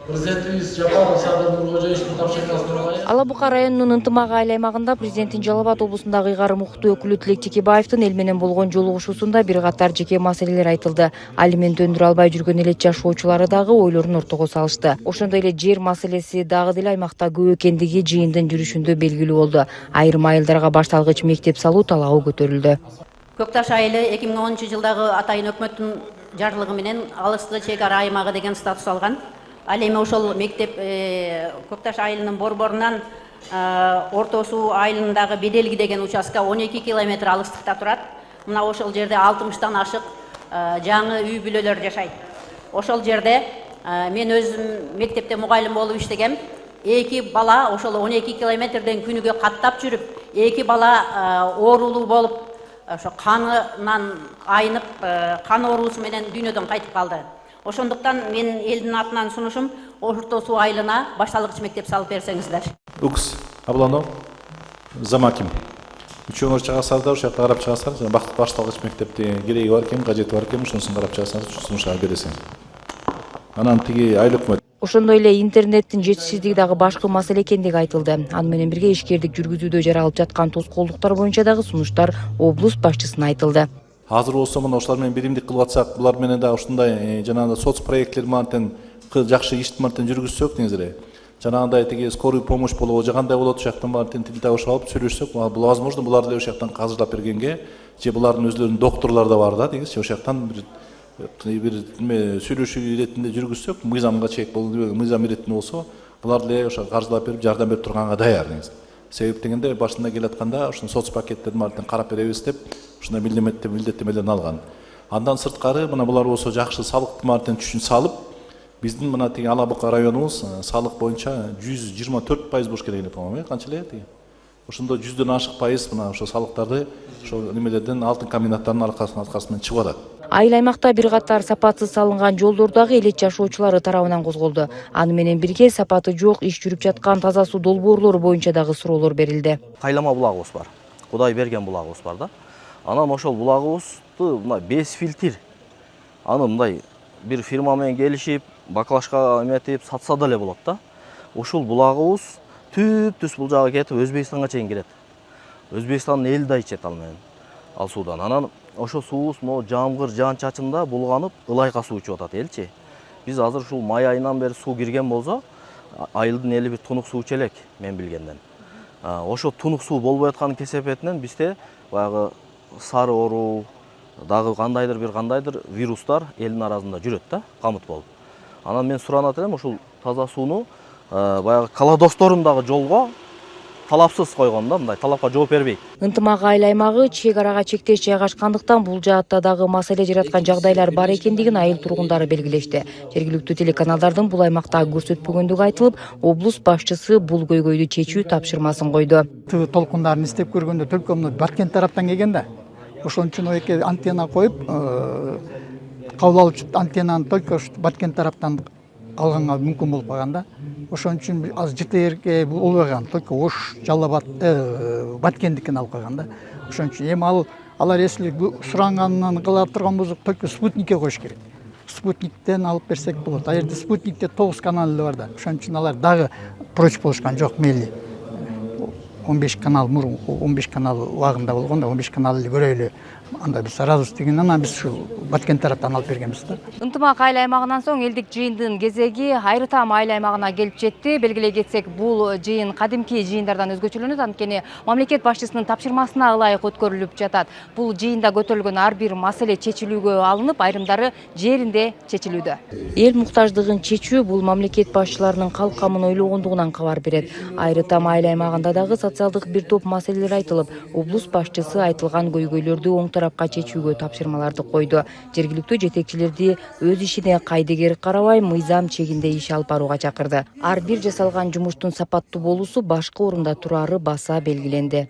Президентimiz Жапаров Садыр Нуркожоевичтин тапшырмасына ылайык. Ала Бука районунун Ынтымак айыл аймагында президенттин Жалал Абад облусундагы ыйгарым укуктуу өкүлү Тилек Текебаевдин эл менен болгон жолугушуусунда бир катар жеке маселелер айтылды. Алимент өндүрө албай жүргөн эле жашоочулары дагы ойлорун ортого салышты. Ошондой эле жер маселеси дагы деле аймакта көп экендиги жыйындын жүрүшүндө белгилүү болду. Айрым айылдарга башталгыч мектеп салуу талабы көтөрүлдү. Көкташ айылы 2010-жылдагы атайын өкмөттүн жарлыгы менен алыскы чек ара аймагы деген статус алган. Ал эми ошол мектеп Көкташ айылынын борборунан Орто Суу айылындагы Беделги деген участка 12 километр алыстыкта турат. Мына ошол жерде 60тан ашык жаңы үй бүлөлөр жашайт. Ошол жерде мен өзүм мектепте мугалим болуп иштегем. 2 бала ошол 12 километрден күнүгө каттап жүрүп, 2 бала оорулуу болуп, ошо канынан айнып, кан оорусу менен дүйнөдөн кайтып калды. Ошондуктан мен элдин атынан сунушум Орто Суу айылына башталгыч мектеп салып берсеңиздер. Укс Абланов, Замаким. Үчөөңөр чыгасыздар, ошо жакка карап чыгасыздар. Жана башталгыч мектепте кереги бар экен, кажети бар экен, ошонусун карап чыгасыздар, сунуштар бересиң. Анан тиги айыл өкмөт. Ошондой эле интернеттин жетишсиздиги дагы башкы маселе экендиги айтылды. Аны менен бирге ишкердик жүргүзүүдө жаралып жаткан тоскоолдуктар боюнча дагы сунуштар облус башчысына айтылды. Азыр болсо мына ошолар менен биримдик кылып атсак, булар менен да ушундай жанагындай соц проекттер менен жакшы иш менен жүргүзсөк негизи. Жанагындай тиги скорый помощь болобу, же кандай болот, ошол жактан менен тил табышып алып сүйлөшсөк, бул возможно булар деле ошол жактан казырлап бергенге, же булардын өздөрүнүн доктурлары да бар да, негизи ошол жактан бир сүйлөшүү иретинде жүргүзсөк, мыйзамга чек болду, мыйзам иретинде болсо, булар деле ошо каржылап берип, жардам берип турганга даяр негизи. Себеп дегенде башында келатканда ошол соц пакеттерди менен карап беребиз деп ушундай милдеттемелерин алган. Андан сырткары мына булар болсо жакшы салык менен түшүн салып, биздин мына тиги Ала Бука районубуз салык боюнча 124% болуш керек деп коем, канча эле тиги. Ошондо 100дөн ашык пайыз мына ошо салыктарды ошо немелерден алтын комбинаттарынын аркасынан чыгып атат. Айыл аймакта бир катар сапатсыз салынган жолдор дагы элет жашоочулары тарабынан козголду. Аны менен бирге сапаты жок иш жүрүп жаткан таза суу долбоорлору боюнча дагы суроолор берилди. Кайлама булагыбыз бар. Кудай берген булагыбыз бар да. Анан ошол булагыбызды мына 5 фильтр. Аны мындай бир фирма менен келишип, баклашка эметип сатса деле болот да. Ушул булагыбыз түп-түз бул жага кетип Өзбекстанга чейин кирет. Өзбекстандын эли да ичет ал менен. Ал суудан. Анан ошо суубуз могу жамгыр жаан-чачында булганып, ылайга суу ичип атат элчи. Биз азыр ушул май айынан бери суу кирген болсо, айылдын эли бир тунук суу иче элек, мен билгенден. Ошо тунук суу болбой аткан кесепетинен бизде баягы сары оору, дагы кандайдыр вирустар элдин арасында жүрөт да, камыт болуп. Анан мен суранат элем ушул таза сууну баягы колодосторун дагы жолго талапсыз койгон да, мындай талапка жооп бербейт. Ынтымак айыл аймагы чек арага чектеш жайгашкандыктан бул жаатта дагы маселе жараткан жагдайлар бар экендигин айыл тургундары белгилешти. Жергиликтүү телеканалдардын бул аймакта көрсөтпөгөндүгү айтылып, облус башчысы бул көйгөйдү чечүү тапшырмасын койду. Толкундарын издеп көргөндө только Баткент тараптан келген да. Ошон үчүн эки антенна коюп, кабыл алуучу антеннаны только Баткент тараптан алганга мүмкүн болуп калган да. Ошон үчүн аз ЖТРге болбогон, только Ош, Жалал Абад, Баткендикин алып калган да. Ошон үчүн эми алар если суранганын кыла турган болсок, только спутникке коюш керек. Спутниктен алып берсек болот. А жерде спутникте 9 канал бар да. Ошон үчүн алар дагы проч болушкан жок, мейли. 15 канал мурун 15 канал убагында болгон да, 15 канал эле көрөйлү. Анда биз сразу дегенден анан биз ушул Баткент тараптан алып бергенбиз да. Ынтымак айыл аймагынан соң элдик жыйындын кезеги Айрытам айыл аймагына келип жетти. Белгилей кетсек, бул жыйын кадимки жыйындардан өзгөчөлөнөт, анткени мамлекет башчысынын тапшырмасына ылайык өткөрүлүп жатат. Бул жыйында көтөрүлгөн ар бир маселе чечилүүгө алынып, айрымдары жеринде чечилүүдө. Эл муктаждыгын чечүү бул мамлекет башчыларынын калк камын ойлогондугунан кабар берет. Айрытам айыл аймагында дагы социалдык бир топ маселелер айтылып, облус башчысы айтылган көйгөйлөрдү оң тарапка чечүүгө тапшырмаларды койду. Жергиликтүү жетекчилерди өз ишине кайдыгер карабай, мыйзам чегинде иш алып барууга чакырды. Ар бир жасалган жумуштун сапаттуу болуусу башкы орунда турары баса белгиленди.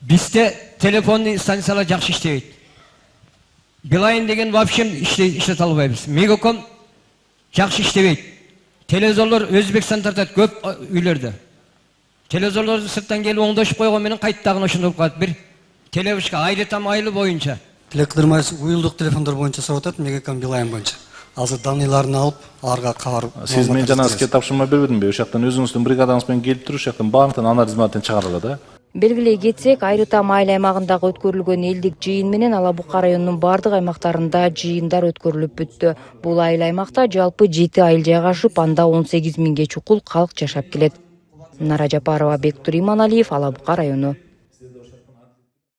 Бизде телефонный станциялар жакшы иштебейт. Билайн деген вообще иштете албайбыз. Мегаком жакшы иштебейт. Телевизорлор Өзбекстан тартат көп үйлөрдө. Телевизорлорду сырттан келип оңдошуп койгон менен кайттагы ошондой болуп калат. Бир телевизка Айрытам айылы боюнча. Телекдырмайсыз уюлдук телефондор боюнча сурап атат, Мегаком Билайн боюнча. азыр данныйларын алып аларга кабар. Сиз мен жана сизге тапшырма бербедимби? Ошол жактан өзүңүздүн бригадаңыз менен келип туруп, ошол жактан баардыгын анализ менен чыгарылат да. Белгилей кетсек, Айры Таам айыл аймагындагы өткөрүлгөн элдик жыйын менен Ала Бука районунун бардык аймактарында жыйындар өткөрүлүп бүттү. Бул айыл аймакта жалпы 7 айыл жайгашып, анда 18 миңге чукул калк жашап келет. Нара Жапарова, Бектур Иманалиев, Ала Бука району.